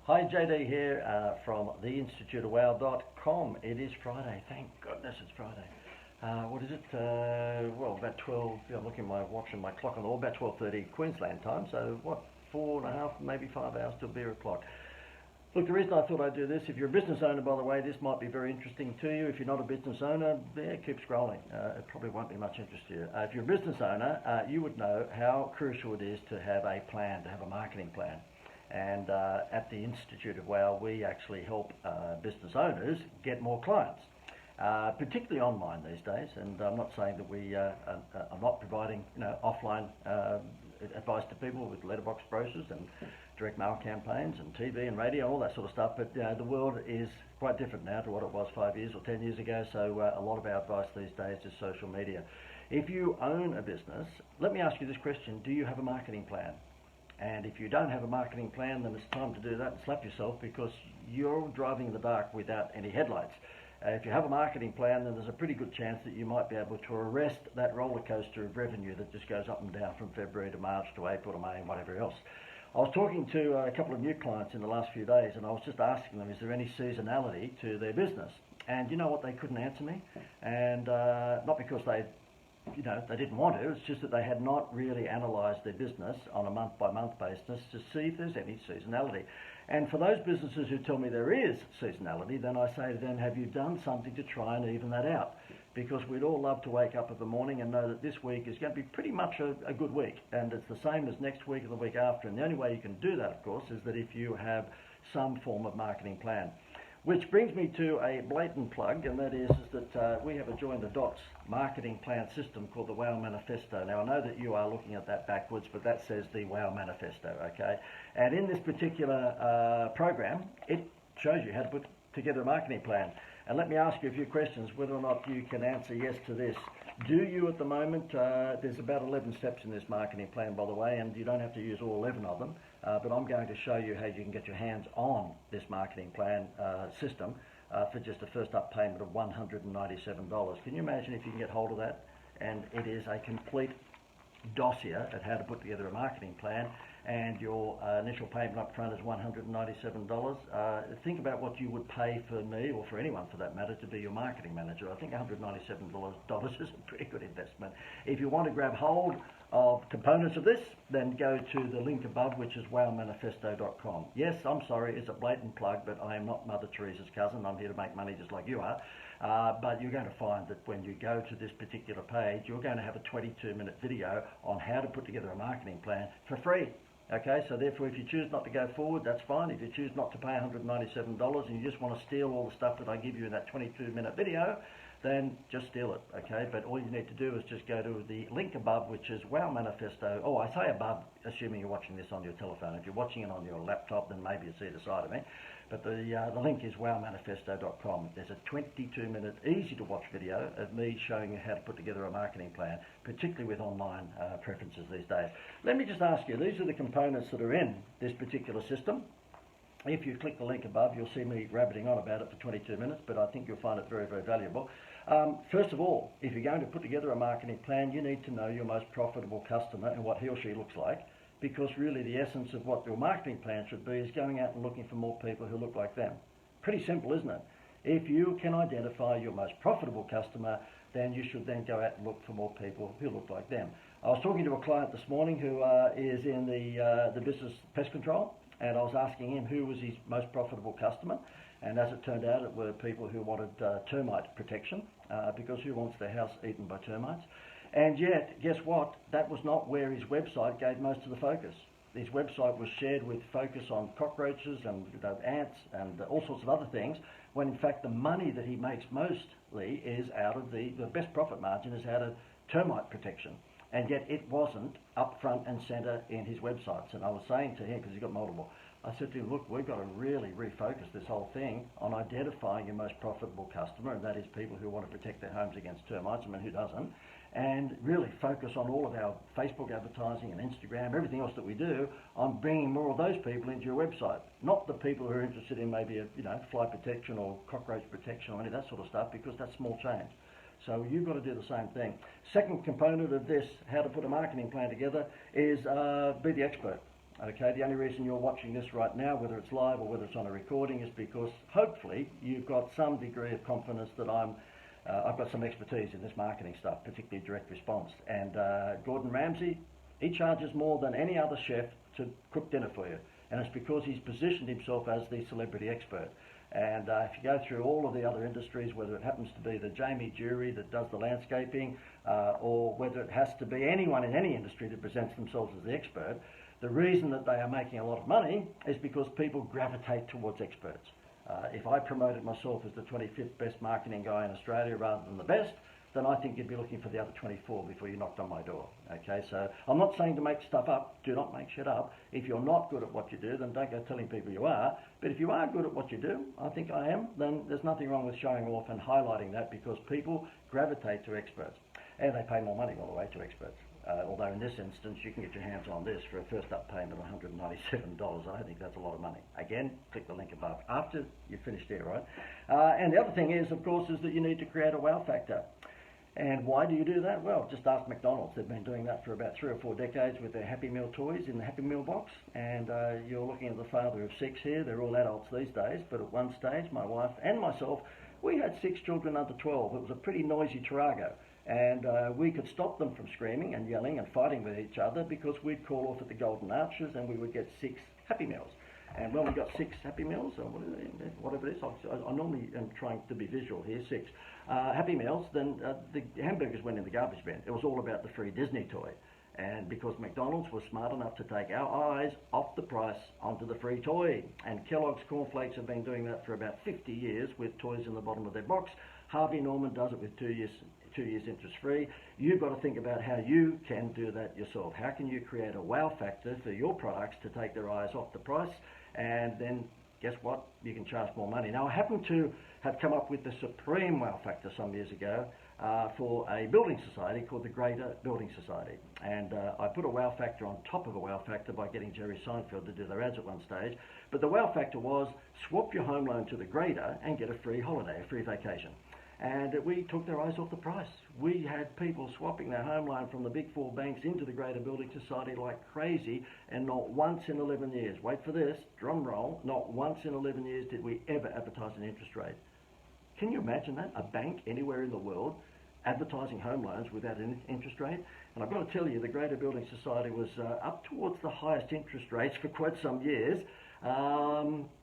Hi, JD here from theinstituteofwow.com. It is Friday. Thank goodness it's Friday. What is it? Well, about 12. I'm looking at my watch and my clock on the wall. About 12:30 Queensland time. So what? 4.5, maybe 5 hours till beer o'clock. Look, the reason I thought I'd do this, if you're a business owner, by the way, this might be very interesting to you. If you're not a business owner, yeah, keep scrolling. It probably won't be much interest to you. If you're a business owner, you would know how crucial it is to have a plan, to have a marketing plan. And at the Institute of WOW, we actually help business owners get more clients, particularly online these days. And I'm not saying that I'm not providing offline advice to people with letterbox brochures and direct mail campaigns and TV and radio, all that sort of stuff. But the world is quite different now to what it was 5 years or 10 years ago. So a lot of our advice these days is social media. If you own a business, let me ask you this question: do you have a marketing plan? And if you don't have a marketing plan, then it's time to do that and slap yourself, because you're driving in the dark without any headlights. If you have a marketing plan, then there's a pretty good chance that you might be able to arrest that roller coaster of revenue that just goes up and down from February to March to April to May and whatever else. I was talking to a couple of new clients in the last few days, and I was just asking them, is there any seasonality to their business? And you know what? They couldn't answer me. And not because they didn't want to. It's just that they had not really analysed their business on a month-by-month basis to see if there's any seasonality. And for those businesses who tell me there is seasonality, then I say to them, have you done something to try and even that out? Because we'd all love to wake up in the morning and know that this week is going to be pretty much a good week, and it's the same as next week or the week after. And the only way you can do that, of course, is that if you have some form of marketing plan. Which brings me to a blatant plug, and that is that we have a Join the Dots marketing plan system called the WOW Manifesto. Now, I know that you are looking at that backwards, but that says the WOW Manifesto, okay? And in this particular program, it shows you how to put together a marketing plan. And let me ask you a few questions, whether or not you can answer yes to this. Do you at the moment, there's about 11 steps in this marketing plan, by the way, and you don't have to use all 11 of them, but I'm going to show you how you can get your hands on this marketing plan system for just a first up payment of $197. Can you imagine if you can get hold of that? And it is a complete dossier at how to put together a marketing plan, and your initial payment up front is $197. Think about what you would pay for me, or for anyone for that matter, to be your marketing manager. I think $197 is a pretty good investment. If you want to grab hold of components of this, then go to the link above, which is wowmanifesto.com. Yes, I'm sorry, it's a blatant plug, but I am not Mother Teresa's cousin. I'm here to make money just like you are. But you're going to find that when you go to this particular page, you're going to have a 22-minute video on how to put together a marketing plan for free. Okay, so therefore, if you choose not to go forward, that's fine. If you choose not to pay $197 and you just want to steal all the stuff that I give you in that 22-minute video, then just steal it, okay? But all you need to do is just go to the link above, which is WOW Manifesto. Oh, I say above, assuming you're watching this on your telephone. If you're watching it on your laptop, then maybe it's either side of me. But the link is wowmanifesto.com. There's a 22-minute, easy-to-watch video of me showing you how to put together a marketing plan, particularly with online preferences these days. Let me just ask you, these are the components that are in this particular system. If you click the link above, you'll see me rabbiting on about it for 22 minutes, but I think you'll find it very, very valuable. First of all, if you're going to put together a marketing plan, you need to know your most profitable customer and what he or she looks like, because really the essence of what your marketing plan should be is going out and looking for more people who look like them. Pretty simple, isn't it? If you can identify your most profitable customer, then you should then go out and look for more people who look like them. I was talking to a client this morning who is in the business pest control, and I was asking him who was his most profitable customer, and as it turned out, it were people who wanted termite protection, because who wants their house eaten by termites? And yet, guess what? That was not where his website gave most of the focus. His website was shared with focus on cockroaches and ants and all sorts of other things, when in fact the money that he makes mostly is out of the best profit margin is out of termite protection. And yet it wasn't up front and centre in his websites. And I was saying to him, because he's got multiple, I said to him, look, we've got to really refocus this whole thing on identifying your most profitable customer, and that is people who want to protect their homes against termites, I mean, who doesn't? And really focus on all of our Facebook advertising and Instagram, everything else that we do, on bringing more of those people into your website. Not the people who are interested in maybe fly protection or cockroach protection or any of that sort of stuff, because that's small change. So you've got to do the same thing. Second component of this, how to put a marketing plan together, is be the expert. Okay, the only reason you're watching this right now, whether it's live or whether it's on a recording, is because hopefully you've got some degree of confidence that I've got some expertise in this marketing stuff, particularly direct response. And Gordon Ramsay, he charges more than any other chef to cook dinner for you. And it's because he's positioned himself as the celebrity expert. And if you go through all of the other industries, whether it happens to be the Jamie Jury that does the landscaping, or whether it has to be anyone in any industry that presents themselves as the expert, the reason that they are making a lot of money is because people gravitate towards experts. If I promoted myself as the 25th best marketing guy in Australia rather than the best, then I think you'd be looking for the other 24 before you knocked on my door. Okay, so I'm not saying to make stuff up. Do not make shit up. If you're not good at what you do, then don't go telling people you are. But if you are good at what you do, I think I am, then there's nothing wrong with showing off and highlighting that, because people gravitate to experts. And they pay more money, by the way, to experts. Although in this instance, you can get your hands on this for a first up payment of $197. I don't think that's a lot of money. Again, click the link above after you've finished there, right? And the other thing is, of course, is that you need to create a wow factor. And why do you do that? Well, just ask McDonald's. They've been doing that for about 3 or 4 decades with their Happy Meal toys in the Happy Meal box. And you're looking at the father of 6 here. They're all adults these days. But at one stage, my wife and myself, we had 6 children under 12. It was a pretty noisy Tarago. And we could stop them from screaming and yelling and fighting with each other, because we'd call off at the Golden Arches and we would get 6 Happy Meals. And when we got 6 Happy Meals, or whatever it is, I normally am trying to be visual here, 6 Happy Meals, then the hamburgers went in the garbage bin. It was all about the free Disney toy. And because McDonald's was smart enough to take our eyes off the price onto the free toy. And Kellogg's Cornflakes have been doing that for about 50 years with toys in the bottom of their box. Harvey Norman does it with 2 years interest free. You've got to think about how you can do that yourself. How can you create a wow factor for your products to take their eyes off the price, and then guess what? You can charge more money. Now, I happen to have come up with the supreme wow factor some years ago for a building society called the Greater Building Society. And I put a wow factor on top of a wow factor by getting Jerry Seinfeld to do their ads at one stage. But the wow factor was swap your home loan to the Greater and get a free holiday, a free vacation. And we took their eyes off the price. We had people swapping their home loan from the big 4 banks into the Greater Building Society like crazy, and not once in 11 years, wait for this, drum roll, not once in 11 years did we ever advertise an interest rate. Can you imagine that? A bank anywhere in the world advertising home loans without an interest rate? And I've got to tell you, the Greater Building Society was up towards the highest interest rates for quite some years,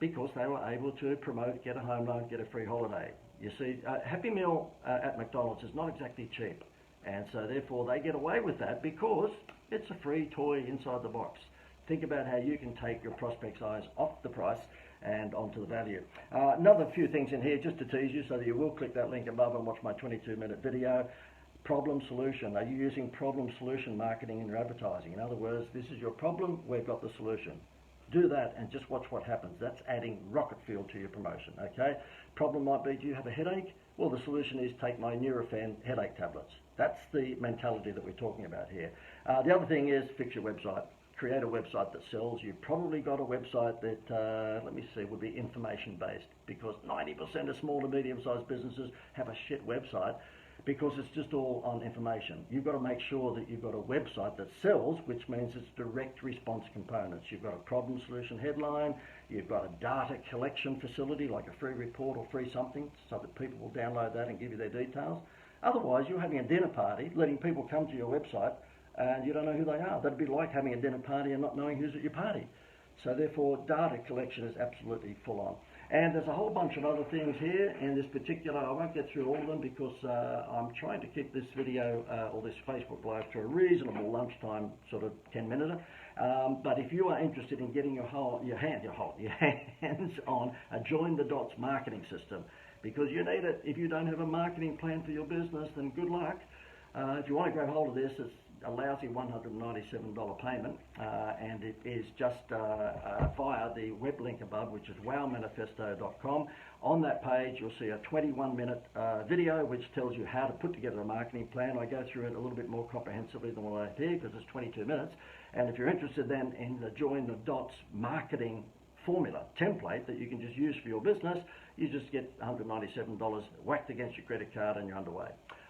because they were able to promote, get a home loan, get a free holiday. You see, Happy Meal at McDonald's is not exactly cheap, and so therefore they get away with that because it's a free toy inside the box. Think about how you can take your prospect's eyes off the price and onto the value. Another few things in here just to tease you so that you will click that link above and watch my 22-minute video. Problem solution. Are you using problem solution marketing in your advertising? In other words, this is your problem, we've got the solution. Do that and just watch what happens. That's adding rocket fuel to your promotion, okay? Problem might be, do you have a headache? Well, the solution is take my Nurofen headache tablets. That's the mentality that we're talking about here. The other thing is fix your website. Create a website that sells. You've probably got a website that, let me see, would be information-based, because 90% of small to medium-sized businesses have a shit website, because it's just all on information. You've got to make sure that you've got a website that sells, which means it's direct response components. You've got a problem solution headline, you've got a data collection facility like a free report or free something, so that people will download that and give you their details. Otherwise, you're having a dinner party, letting people come to your website, and you don't know who they are. That'd be like having a dinner party and not knowing who's at your party. So therefore, data collection is absolutely full on. And there's a whole bunch of other things here in this particular, I won't get through all of them because I'm trying to keep this video or this Facebook Live to a reasonable lunchtime, sort of 10-minute. But if you are interested in getting your hands on a Join the Dots marketing system, because you need it. If you don't have a marketing plan for your business, then good luck. If you want to grab hold of this, it's a lousy $197 payment, and it is just via the web link above, which is wowmanifesto.com. On that page, you'll see a 21-minute video which tells you how to put together a marketing plan. I go through it a little bit more comprehensively than what I have here because it's 22 minutes. And if you're interested then in the Join the Dots marketing formula template that you can just use for your business, you just get $197 whacked against your credit card and you're underway.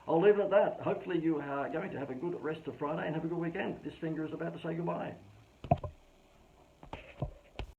I'll leave it at that. Hopefully you are going to have a good rest of Friday and have a good weekend. This finger is about to say goodbye.